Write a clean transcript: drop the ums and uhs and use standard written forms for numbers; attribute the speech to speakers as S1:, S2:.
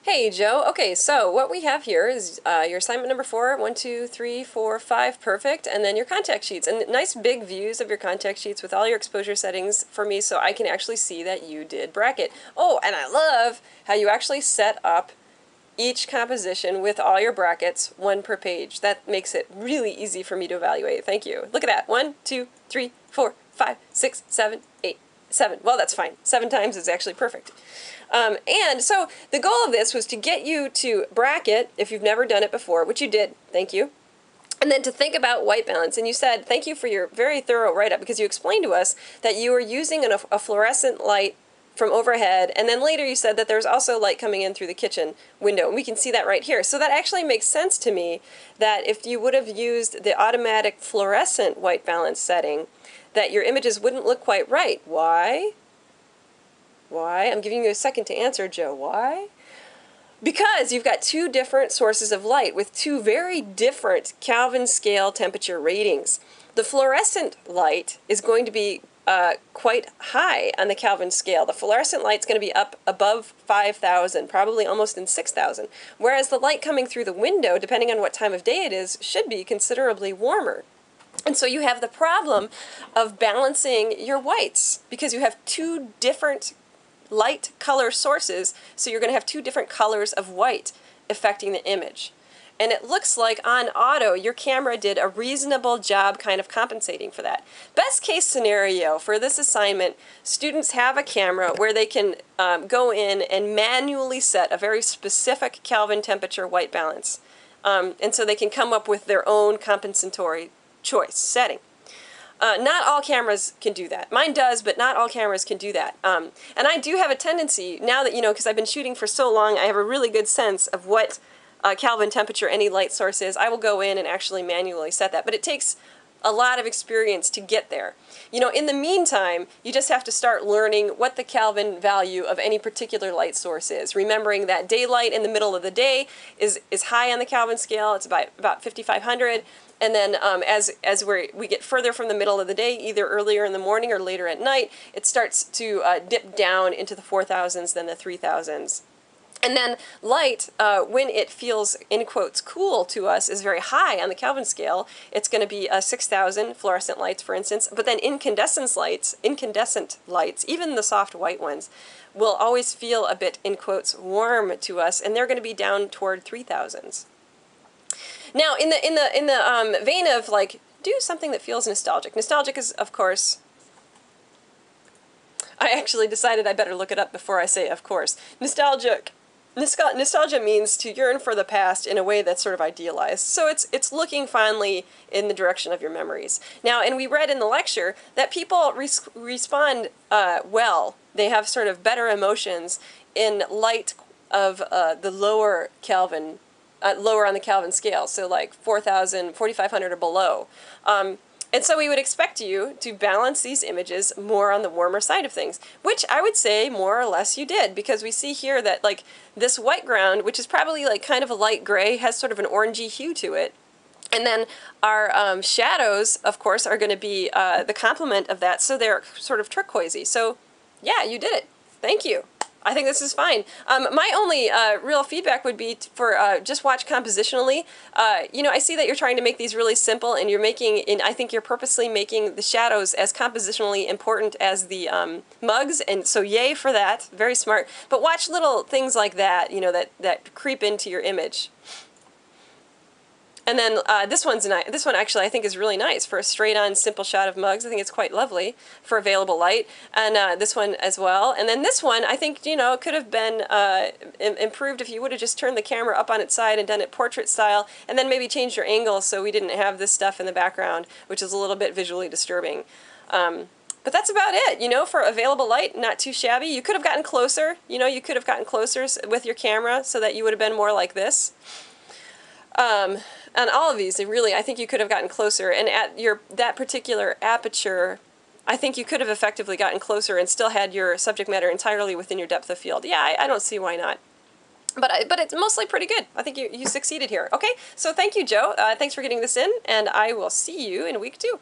S1: Hey Joe, okay, so what we have here is your assignment number 4, 1, 2, 3, 4, 5, perfect, and then your contact sheets, and nice big views of your contact sheets with all your exposure settings for me so I can actually see that you did bracket. Oh, and I love how you actually set up each composition with all your brackets, one per page. That makes it really easy for me to evaluate. Thank you. Look at that. 1, 2, 3, 4, 5, 6, 7, 8, 7. Well, that's fine. 7 times is actually perfect. And so the goal of this was to get you to bracket, if you've never done it before, which you did, thank you, and then to think about white balance. And you said, thank you for your very thorough write-up, because you explained to us that you were using a fluorescent light from overhead, and then later you said that there's also light coming in through the kitchen window, and we can see that right here. So that actually makes sense to me that if you would have used the automatic fluorescent white balance setting, that your images wouldn't look quite right. Why? Why? I'm giving you a second to answer, Joe. Why? Because you've got two different sources of light with two very different Kelvin scale temperature ratings. The fluorescent light is going to be quite high on the Kelvin scale. The fluorescent light's going to be up above 5,000, probably almost in 6,000, whereas the light coming through the window, depending on what time of day it is, should be considerably warmer. And so you have the problem of balancing your whites because you have two different light color sources, so you're going to have two different colors of white affecting the image. And it looks like on auto, your camera did a reasonable job kind of compensating for that. Best case scenario for this assignment, students have a camera where they can go in and manually set a very specific Kelvin temperature white balance. And so they can come up with their own compensatory choice setting. Not all cameras can do that. Mine does, but not all cameras can do that. And I do have a tendency, now that, because I've been shooting for so long, I have a really good sense of what Kelvin temperature any light source is. I will go in and actually manually set that. But it takes a lot of experience to get there. In the meantime, you just have to start learning what the Kelvin value of any particular light source is. Remembering that daylight in the middle of the day is high on the Kelvin scale. It's about 5,500. And then as we get further from the middle of the day, either earlier in the morning or later at night, it starts to dip down into the 4,000s, then the 3,000s. And then light, when it feels, in quotes, cool to us, is very high on the Kelvin scale. It's going to be 6,000 fluorescent lights, for instance. But then incandescent lights, even the soft white ones, will always feel a bit, in quotes, warm to us, and they're going to be down toward 3,000s. Now, in the vein of like, do something that feels nostalgic. Nostalgic is, of course. I actually decided I better look it up before I say, of course. Nostalgia means to yearn for the past in a way that's sort of idealized. So it's looking fondly in the direction of your memories. Now, and we read in the lecture that people respond well. They have sort of better emotions in light of the lower Kelvin. Lower on the Kelvin scale, so like 4,000, 4,500 or below. And so we would expect you to balance these images more on the warmer side of things, which I would say more or less you did, because we see here that like this white ground, which is probably like kind of a light gray, has sort of an orangey hue to it. And then our shadows, of course, are going to be the complement of that, so they're sort of turquoisey. So yeah, you did it. Thank you. I think this is fine. My only real feedback would be for just watch compositionally. I see that you're trying to make these really simple, and I think you're purposely making the shadows as compositionally important as the mugs, and so yay for that. Very smart. But watch little things like that, that creep into your image. And then this one actually I think is really nice for a straight-on simple shot of mugs. I think it's quite lovely for available light. And this one as well. And then this one I think could have been improved if you would have just turned the camera up on its side and done it portrait style, and then maybe changed your angle so we didn't have this stuff in the background, which is a little bit visually disturbing. But that's about it, for available light, not too shabby. You could have gotten closer, you could have gotten closer with your camera so that you would have been more like this. On all of these, I think you could have gotten closer, and at that particular aperture, I think you could have effectively gotten closer and still had your subject matter entirely within your depth of field. Yeah, I don't see why not. But it's mostly pretty good. I think you succeeded here. Okay, so thank you, Joe. Thanks for getting this in, and I will see you in week 2.